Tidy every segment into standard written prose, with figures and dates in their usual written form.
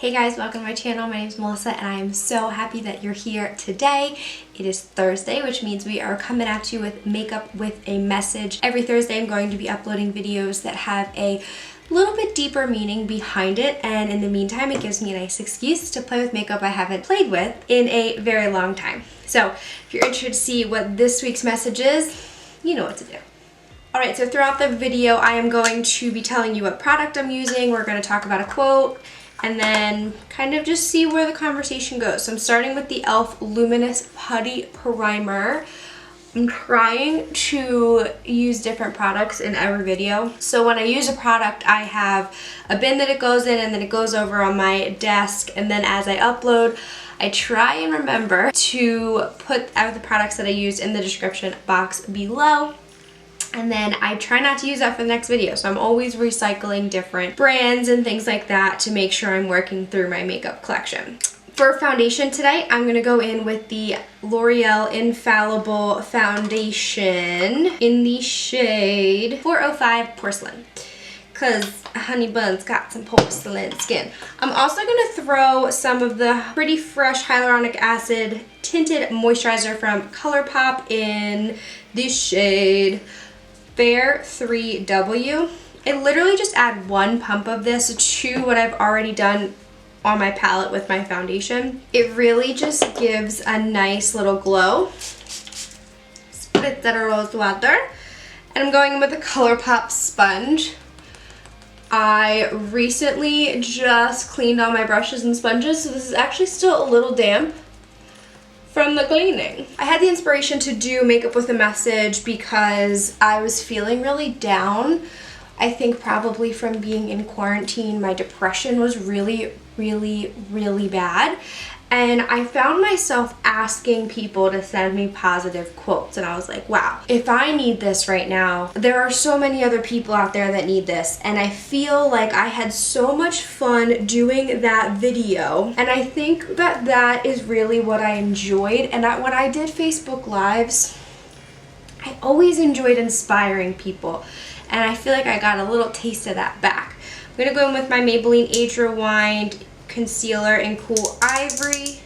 Hey guys, welcome to my channel. My name is Melissa and I am so happy that you're here today. It is Thursday, which means we are coming at you with makeup with a message. Every Thursday I'm going to be uploading videos that have a little bit deeper meaning behind it, and in the meantime it gives me a nice excuse to play with makeup I haven't played with in a very long time. So if you're interested to see what this week's message is, you know what to do. Alright, so throughout the video I am going to be telling you what product I'm using. We're going to talk about a quote and then kind of just see where the conversation goes. So I'm starting with the e.l.f. Luminous Putty Primer. I'm trying to use different products in every video. So when I use a product, I have a bin that it goes in and then it goes over on my desk, and then as I upload, I try and remember to put out the products that I used in the description box below. And then I try not to use that for the next video. So I'm always recycling different brands and things like that to make sure I'm working through my makeup collection. For foundation today, I'm going to go in with the L'Oreal Infallible Foundation in the shade 405 Porcelain, because Honey Bun's got some porcelain skin. I'm also going to throw some of the Pretty Fresh Hyaluronic Acid Tinted Moisturizer from Colourpop in the shade Fair 3W. I literally just add one pump of this to what I've already done on my palette with my foundation. It really just gives a nice little glow. Spritz that rose water. And I'm going in with a Colourpop sponge. I recently just cleaned all my brushes and sponges, so this is actually still a little damp from the cleaning. I had the inspiration to do makeup with a message because I was feeling really down. I think probably from being in quarantine, my depression was really bad. And I found myself asking people to send me positive quotes. And I was like, wow, if I need this right now, there are so many other people out there that need this. And I feel like I had so much fun doing that video. And I think that that is really what I enjoyed. And when I did Facebook Lives, I always enjoyed inspiring people. And I feel like I got a little taste of that back. I'm going to go in with my Maybelline Age Rewind concealer in Cool Ivory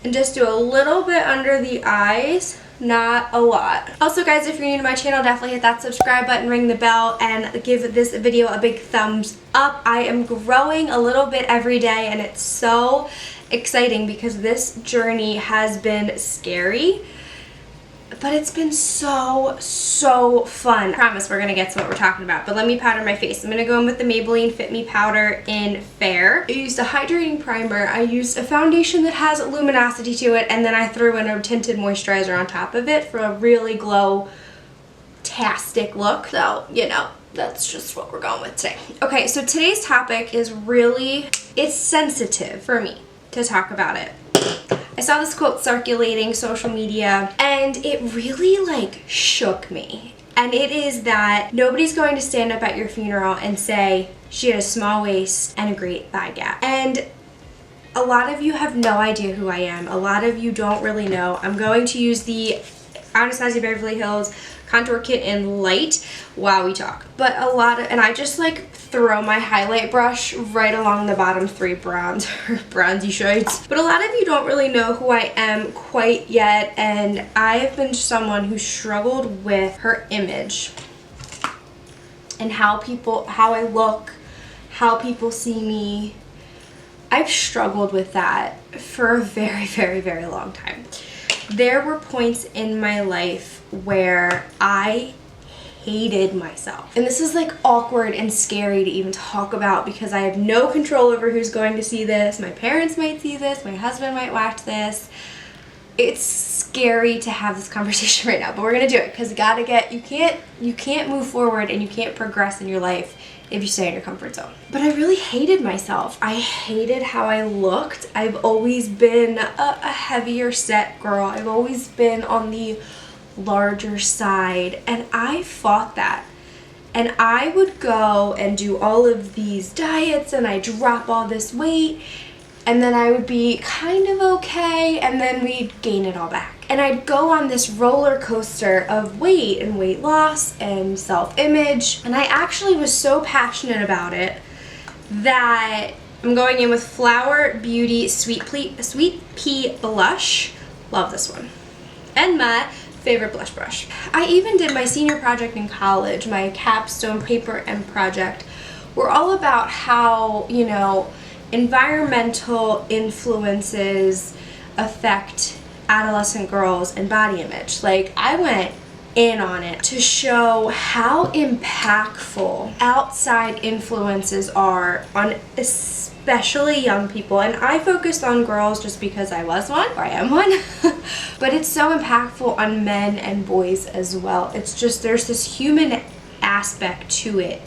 and just do a little bit under the eyes, not a lot. Also guys, if you're new to my channel, definitely hit that subscribe button, ring the bell, and give this video a big thumbs up. I am growing a little bit every day and it's so exciting because this journey has been scary, but it's been so fun. I promise we're gonna get to what we're talking about, but let me powder my face. I'm gonna go in with the Maybelline Fit Me powder in Fair. I used a hydrating primer. I used a foundation that has luminosity to it, and then I threw in a tinted moisturizer on top of it for a really glow-tastic look. So, you know, that's just what we're going with today. Okay, so today's topic is really, it's sensitive for me to talk about it. I saw this quote circulating social media and it really shook me. And it is that nobody's going to stand up at your funeral and say she had a small waist and a great thigh gap. And a lot of you have no idea who I am. A lot of you don't really know. I'm going to use the Anastasia Beverly Hills contour kit in light while we talk. But and I just throw my highlight brush right along the bottom three bronzy shades. But a lot of you don't really know who I am quite yet, and I have been someone who struggled with her image and how I look, how people see me. I've struggled with that for a very long time. There were points in my life where I hated myself. And this is awkward and scary to even talk about because I have no control over who's going to see this. My parents might see this, my husband might watch this. It's scary to have this conversation right now, but we're gonna do it because you can't move forward and you can't progress in your life if you stay in your comfort zone. But I really hated myself. I hated how I looked. I've always been a heavier set girl. I've always been on the larger side, and I fought that. And I would go and do all of these diets and I drop all this weight, and then I would be kind of okay, and then we'd gain it all back. And I'd go on this roller coaster of weight and weight loss and self-image, and I actually was so passionate about it that I'm going in with Flower Beauty Sweet Pea Blush. Love this one. And my favorite blush brush. I even did my senior project in college, my capstone paper and project, were all about how, you know, environmental influences affect adolescent girls and body image. Like, I went in on it to show how impactful outside influences are on especially young people. And I focused on girls just because I was one, or I am one, but it's so impactful on men and boys as well. It's just, there's this human aspect to it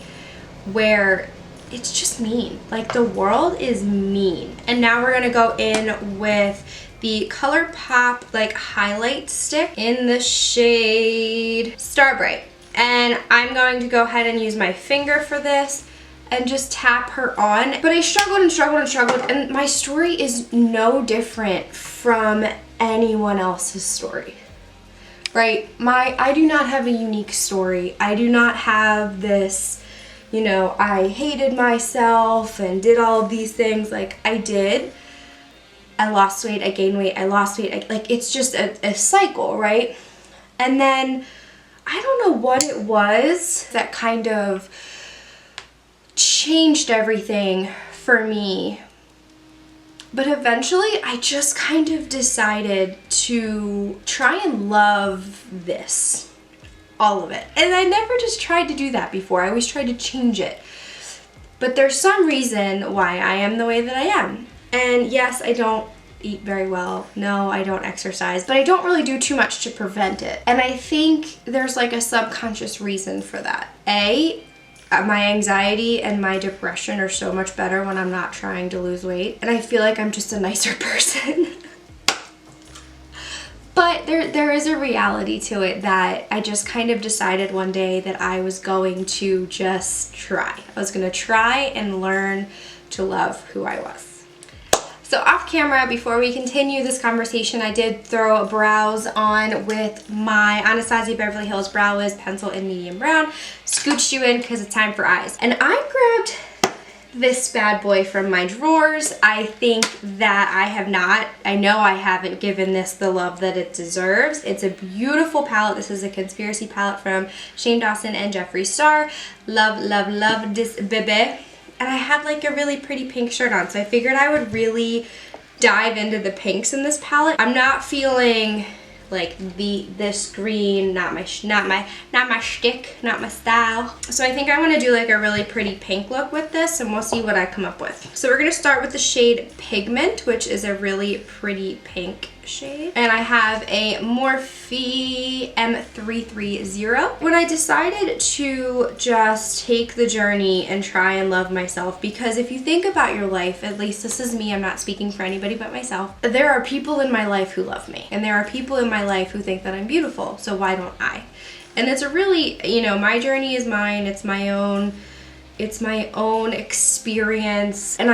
where it's just mean. Like, the world is mean. And now we're gonna go in with the Colourpop like highlight stick in the shade Star Bright. And I'm going to go ahead and use my finger for this and just tap her on. But I struggled and struggled and struggled, and my story is no different from anyone else's story, right? I do not have a unique story. I do not have this, you know, I hated myself and did all of these things. Like, I did. I lost weight, I gained weight, I lost weight. Like, it's just a cycle, right? And then I don't know what it was that kind of changed everything for me. But eventually I just kind of decided to try and love this, all of it. And I never just tried to do that before. I always tried to change it. But there's some reason why I am the way that I am. And yes, I don't eat very well. No, I don't exercise, but I don't really do too much to prevent it. And I think there's like a subconscious reason for that. My anxiety and my depression are so much better when I'm not trying to lose weight. And I feel like I'm just a nicer person. But there is a reality to it that I just kind of decided one day that I was going to just try. I was gonna try and learn to love who I was. So off camera, before we continue this conversation, I did throw brows on with my Anastasia Beverly Hills Brow Wiz pencil in medium brown. Scooched you in because it's time for eyes. And I grabbed this bad boy from my drawers. I think that I know I haven't given this the love that it deserves. It's a beautiful palette. This is a conspiracy palette from Shane Dawson and Jeffree Star. Love, love, love this bebe. And I had like a really pretty pink shirt on, so I figured I would really dive into the pinks in this palette. I'm not feeling like this green, not my shtick, not my style. So I think I want to do like a really pretty pink look with this, and we'll see what I come up with. So we're gonna start with the shade Pigment, which is a really pretty pink shade. And I have a Morphe M330. When I decided to just take the journey and try and love myself, because if you think about your life, at least this is me, I'm not speaking for anybody but myself, there are people in my life who love me, and there are people in my life who think that I'm beautiful, so why don't I? And it's a really, you know, my journey is mine, it's my own experience. And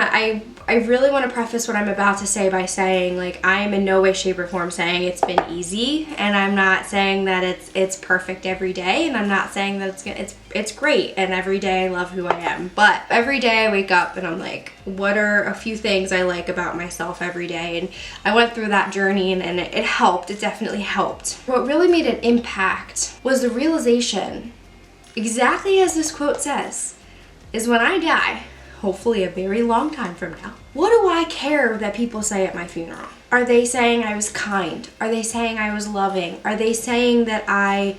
I really want to preface what I'm about to say by saying, like, I am in no way, shape, or form saying it's been easy, and I'm not saying that it's perfect every day, and I'm not saying that it's great and every day I love who I am. But every day I wake up and I'm like, what are a few things I like about myself every day? And I went through that journey, and it helped. It definitely helped. What really made an impact was the realization, exactly as this quote says, is when I die, hopefully a very long time from now, what do I care that people say at my funeral? Are they saying I was kind? Are they saying I was loving? Are they saying that I,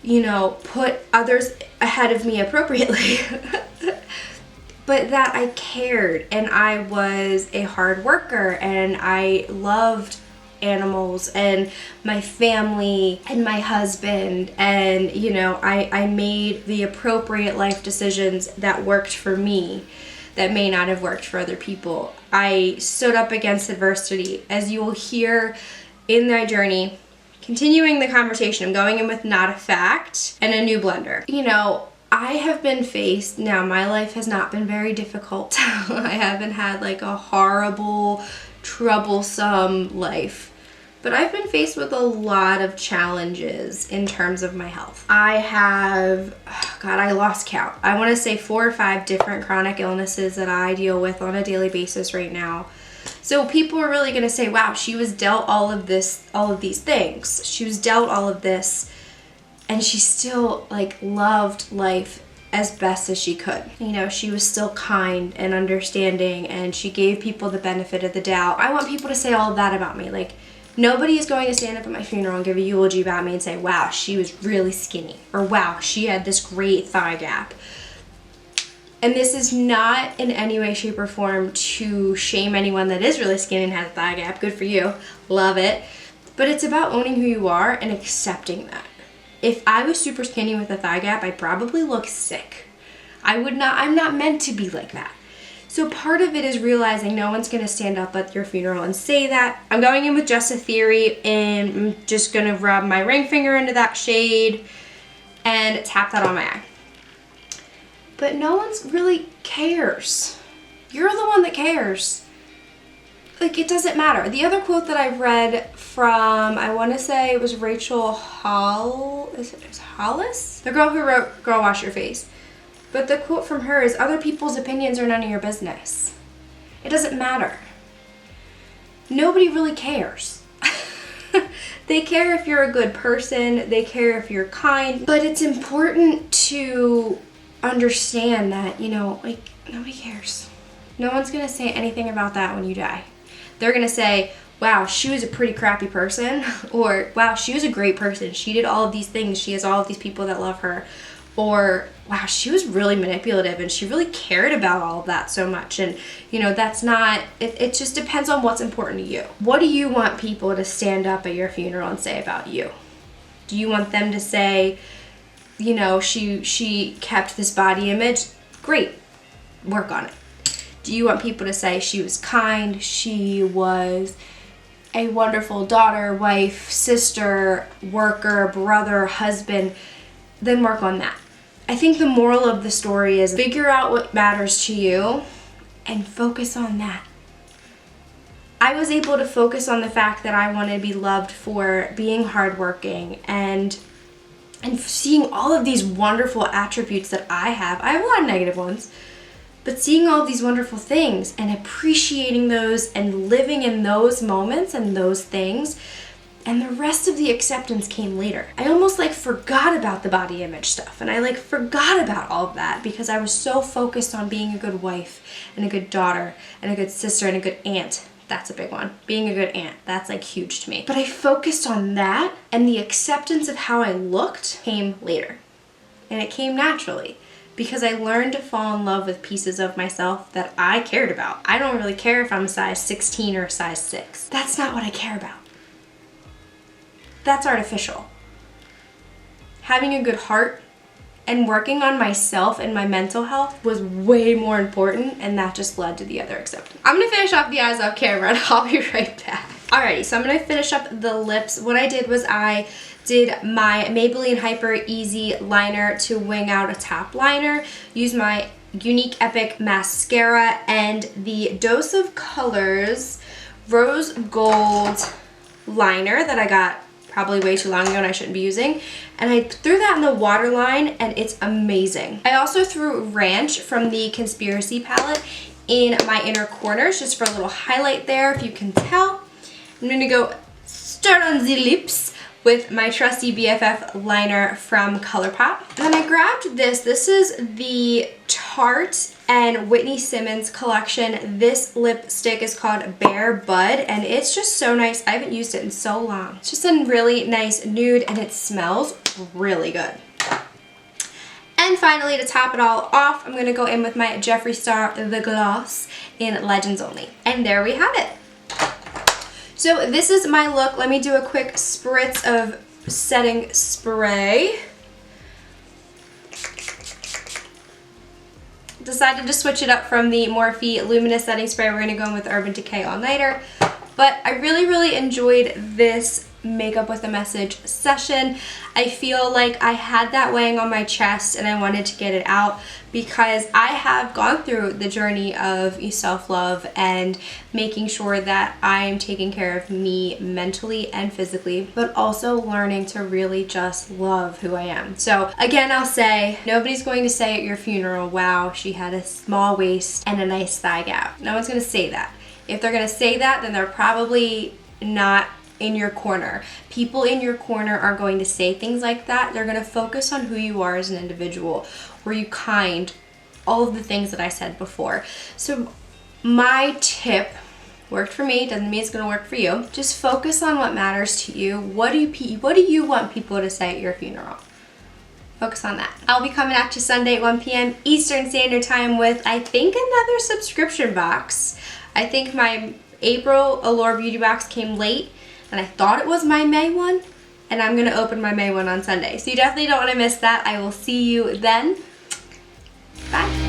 you know, put others ahead of me appropriately? But that I cared, and I was a hard worker, and I loved animals and my family and my husband, and you know, I made the appropriate life decisions that worked for me that may not have worked for other people. I stood up against adversity, as you will hear in my journey. Continuing the conversation, I'm going in with Not a Fact and a new blender. You know, I have been faced, now my life has not been very difficult. I haven't had like a horrible, troublesome life. But I've been faced with a lot of challenges in terms of my health. I have, God, I lost count. I want to say 4 or 5 different chronic illnesses that I deal with on a daily basis right now. So people are really going to say, wow, she was dealt all of these things. She was dealt all of this, and she still like loved life as best as she could. You know, she was still kind and understanding, and she gave people the benefit of the doubt. I want people to say all of that about me. Like, nobody is going to stand up at my funeral and give a eulogy about me and say, wow, she was really skinny, or wow, she had this great thigh gap. And this is not in any way, shape, or form to shame anyone that is really skinny and has a thigh gap. Good for you. Love it. But it's about owning who you are and accepting that. If I was super skinny with a thigh gap, I'd probably look sick. I'm not meant to be like that. So part of it is realizing no one's going to stand up at your funeral and say that. I'm going in with just a theory, and I'm just going to rub my ring finger into that shade and tap that on my eye. But no one's really cares. You're the one that cares. Like, it doesn't matter. The other quote that I read from, I want to say it was Rachel Hollis? The girl who wrote Girl Wash Your Face. But the quote from her is, other people's opinions are none of your business. It doesn't matter. Nobody really cares. They care if you're a good person. They care if you're kind. But it's important to understand that, you know, like, nobody cares. No one's going to say anything about that when you die. They're going to say, wow, she was a pretty crappy person, or wow, she was a great person. She did all of these things. She has all of these people that love her. Or wow, she was really manipulative and she really cared about all of that so much. And you know, that's not, it just depends on what's important to you. What do you want people to stand up at your funeral and say about you? Do you want them to say, you know, she kept this body image? Great, work on it. Do you want people to say she was kind, she was a wonderful daughter, wife, sister, worker, brother, husband? Then work on that. I think the moral of the story is figure out what matters to you and focus on that. I was able to focus on the fact that I wanted to be loved for being hardworking and seeing all of these wonderful attributes that I have. I have a lot of negative ones, but seeing all of these wonderful things and appreciating those and living in those moments and those things. And the rest of the acceptance came later. I almost like forgot about the body image stuff, and I like forgot about all of that because I was so focused on being a good wife and a good daughter and a good sister and a good aunt. That's a big one. Being a good aunt, that's like huge to me. But I focused on that, and the acceptance of how I looked came later. And it came naturally because I learned to fall in love with pieces of myself that I cared about. I don't really care if I'm a size 16 or a size 6. That's not what I care about. That's artificial. Having a good heart and working on myself and my mental health was way more important, and that just led to the other acceptance. I'm gonna finish off the eyes off camera and I'll be right back. Alrighty, so I'm gonna finish up the lips. What I did was I did my Maybelline Hyper Easy liner to wing out a top liner. Use my Younique Epic mascara and the Dose of Colors Rose Gold liner that I got probably way too long ago and I shouldn't be using. And I threw that in the waterline and it's amazing. I also threw Ranch from the Conspiracy palette in my inner corners just for a little highlight there if you can tell. I'm going to go start on the lips with my trusty BFF liner from Colourpop. And then I grabbed this. This is the Tarte and Whitney Simmons collection. This lipstick is called Bare Bud, and it's just so nice. I haven't used it in so long. It's just a really nice nude, and it smells really good. And finally, to top it all off, I'm going to go in with my Jeffree Star The Gloss in Legends Only. And there we have it. So this is my look. Let me do a quick spritz of setting spray. Decided to switch it up from the Morphe Luminous setting spray. We're going to go in with Urban Decay All Nighter. But I really, really enjoyed this makeup with a message session. I feel like I had that weighing on my chest and I wanted to get it out because I have gone through the journey of self-love and making sure that I'm taking care of me mentally and physically, but also learning to really just love who I am. So again, I'll say, nobody's going to say at your funeral, wow, she had a small waist and a nice thigh gap. No one's going to say that. If they're going to say that, then they're probably not in your corner. People in your corner are going to say things like that. They're going to focus on who you are as an individual. Were you kind? All of the things that I said before. So my tip worked for me, doesn't mean it's going to work for you. Just focus on what matters to you. What do you want people to say at your funeral? Focus on that. I'll be coming at you Sunday at 1 p.m. Eastern Standard Time with, I think, another subscription box. I think my April Allure Beauty box came late, and I thought it was my May one, and I'm going to open my May one on Sunday. So you definitely don't want to miss that. I will see you then. Bye.